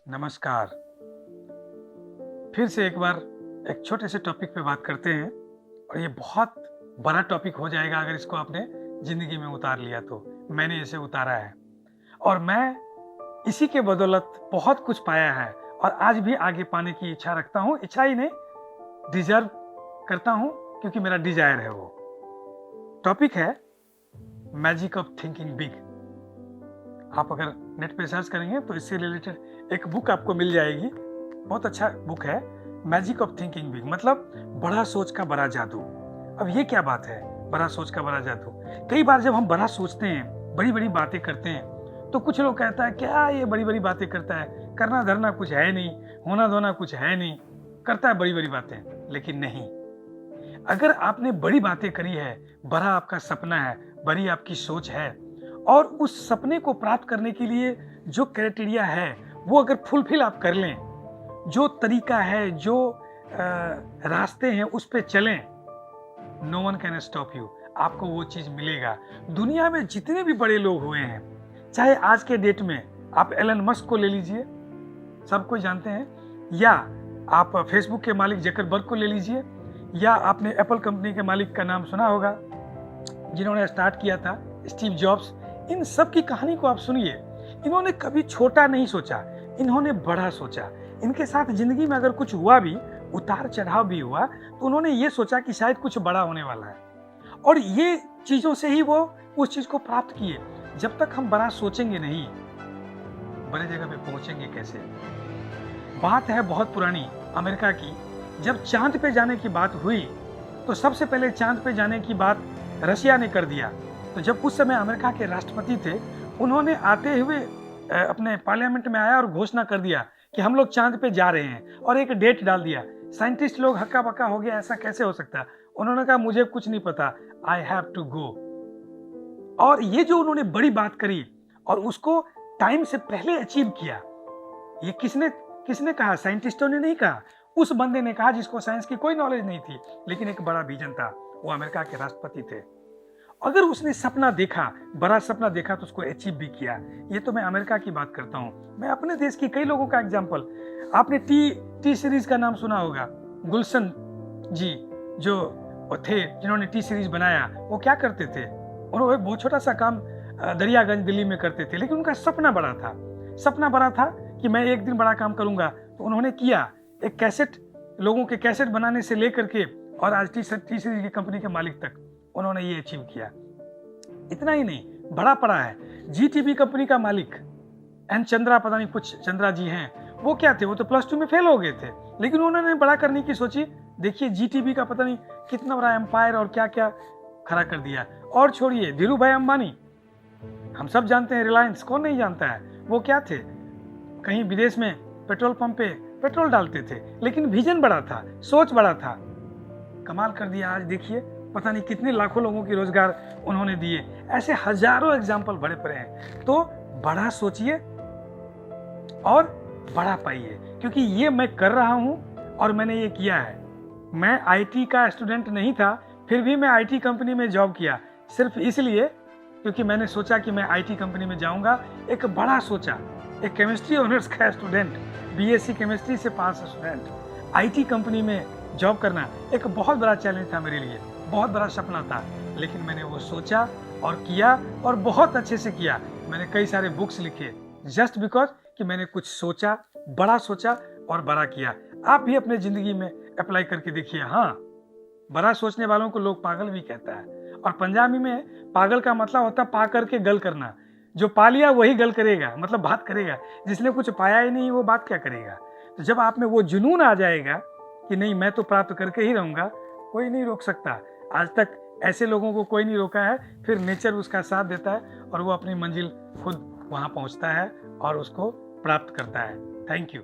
नमस्कार। फिर से एक बार एक छोटे से टॉपिक पे बात करते हैं और ये बहुत बड़ा टॉपिक हो जाएगा अगर इसको आपने ज़िंदगी में उतार लिया तो। मैंने इसे उतारा है और मैं इसी के बदौलत बहुत कुछ पाया है और आज भी आगे पाने की इच्छा रखता हूँ। इच्छा ही नहीं, डिज़र्व करता हूँ क्योंकि मेरा डिज़ायर है वो। टॉपिक है मैजिक ऑफ थिंकिंग बिग। आप अगर नेट पे सर्च करेंगे तो इससे रिलेटेड एक बुक आपको मिल जाएगी। बहुत अच्छा बुक है, मैजिक ऑफ थिंकिंग बिग, मतलब बड़ा सोच का बड़ा जादू। अब ये क्या बात है, बड़ा सोच का बड़ा जादू? कई बार जब हम बड़ा सोचते हैं, बड़ी बड़ी बातें करते हैं, तो कुछ लोग कहता है क्या ये बड़ी बड़ी बातें करता है, करना धरना कुछ है नहीं, होना धोना कुछ है नहीं, करता है बड़ी बड़ी बातें। लेकिन नहीं, अगर आपने बड़ी बातें करी है, बड़ा आपका सपना है, बड़ी आपकी सोच है और उस सपने को प्राप्त करने के लिए जो क्राइटेरिया है वो अगर फुलफिल आप कर लें, जो तरीका है, जो रास्ते हैं उस पे चलें, no one can stop you. आपको वो चीज़ मिलेगा। दुनिया में जितने भी बड़े लोग हुए हैं, चाहे आज के डेट में आप एलन मस्क को ले लीजिए, सब कोई जानते हैं, या आप फेसबुक के मालिक जकरबर्ग को ले लीजिए, या आपने एप्पल कंपनी के मालिक का नाम सुना होगा जिन्होंने स्टार्ट किया था, स्टीव जॉब्स। इन सब की कहानी को आप सुनिए। इन्होंने कभी छोटा नहीं सोचा, इन्होंने बड़ा सोचा। इनके साथ जिंदगी में अगर कुछ हुआ भी, उतार चढ़ाव भी हुआ, तो उन्होंने ये सोचा कि शायद कुछ बड़ा होने वाला है और ये चीजों से ही वो उस चीज को प्राप्त किए। जब तक हम बड़ा सोचेंगे नहीं, बड़े जगह पे पहुंचेंगे कैसे? बात है बहुत पुरानी, अमेरिका की। जब चांद पे जाने की बात हुई तो सबसे पहले चांद पे जाने की बात रशिया ने कर दिया। तो जब उस समय अमेरिका के राष्ट्रपति थे, उन्होंने आते हुए अपने पार्लियामेंट में आया और घोषणा कर दिया कि हम लोग चांद पे जा रहे हैं और एक डेट डाल दिया। साइंटिस्ट लोग हक्का बक्का हो गया, ऐसा कैसे हो सकता है? उन्होंने कहा मुझे कुछ नहीं पता, आई हैव टू गो। और ये जो उन्होंने बड़ी बात करी और उसको टाइम से पहले अचीव किया, ये किसने किसने कहा? साइंटिस्टों ने नहीं कहा, उस बंदे ने कहा जिसको साइंस की कोई नॉलेज नहीं थी, लेकिन एक बड़ा विजन था। वो अमेरिका के राष्ट्रपति थे। अगर उसने सपना देखा, बड़ा सपना देखा, तो उसको अचीव भी किया। ये तो मैं अमेरिका की बात करता हूँ। मैं अपने देश की कई लोगों का एग्जांपल, आपने टी सीरीज का नाम सुना होगा। गुलशन जी जो थे, जिन्होंने टी सीरीज बनाया, वो क्या करते थे? उन्होंने बहुत छोटा सा काम दरियागंज दिल्ली में करते थे, लेकिन उनका सपना बड़ा था। सपना बड़ा था कि मैं एक दिन बड़ा काम करूंगा, तो उन्होंने किया। एक कैसेट, लोगों के कैसेट बनाने से लेकर के और आज टी सीरीज की कंपनी के मालिक तक उन्होंने ये अचीव किया। इतना ही नहीं, बड़ा पड़ा है। जीटीबी कंपनी का मालिक एन चंद्रा, पता नहीं कुछ चंद्रा जी हैं, वो क्या थे? वो तो +2 में फेल हो गए थे, लेकिन उन्होंने बड़ा करने की सोची। देखिए जीटीबी का पता नहीं कितना बड़ा एम्पायर और क्या क्या खड़ा कर दिया। और छोड़िए धीरू भाई अंबानी, हम सब जानते हैं, रिलायंस, कौन नहीं जानता है? वो क्या थे? कहीं विदेश में पेट्रोल पंप पे पेट्रोल डालते थे, लेकिन विजन बड़ा था, सोच बड़ा था, कमाल कर दिया। आज देखिए पता नहीं कितने लाखों लोगों की रोजगार उन्होंने दिए। ऐसे हजारों एग्जाम्पल बड़े पड़े हैं। तो बड़ा सोचिए और बड़ा पाइए, क्योंकि ये मैं कर रहा हूं और मैंने ये किया है। मैं आईटी का स्टूडेंट नहीं था, फिर भी मैं आईटी कंपनी में जॉब किया, सिर्फ इसलिए क्योंकि मैंने सोचा कि मैं आईटी कंपनी में जाऊंगा। एक बड़ा सोचा। एक केमिस्ट्री ऑनर्स का स्टूडेंट, बीएससी केमिस्ट्री से पास स्टूडेंट, आईटी कंपनी में जॉब करना एक बहुत बड़ा चैलेंज था मेरे लिए, बहुत बड़ा सपना था। लेकिन मैंने वो सोचा और किया और बहुत अच्छे से किया। मैंने कई सारे बुक्स लिखे जस्ट बिकॉज कि मैंने कुछ सोचा, बड़ा सोचा और बड़ा किया। आप भी अपने जिंदगी में अप्लाई करके देखिए। हाँ, बड़ा सोचने वालों को लोग पागल भी कहता है, और पंजाबी में पागल का मतलब होता है पा करके गल करना। जो पा लिया वही गल करेगा, मतलब बात करेगा। जिसने कुछ पाया ही नहीं वो बात क्या करेगा? तो जब आप में वो जुनून आ जाएगा कि नहीं मैं तो प्राप्त करके ही रहूंगा, कोई नहीं रोक सकता। आज तक ऐसे लोगों को कोई नहीं रोका है, फिर नेचर उसका साथ देता है और वो अपनी मंजिल खुद वहां पहुंचता है और उसको प्राप्त करता है। Thank you.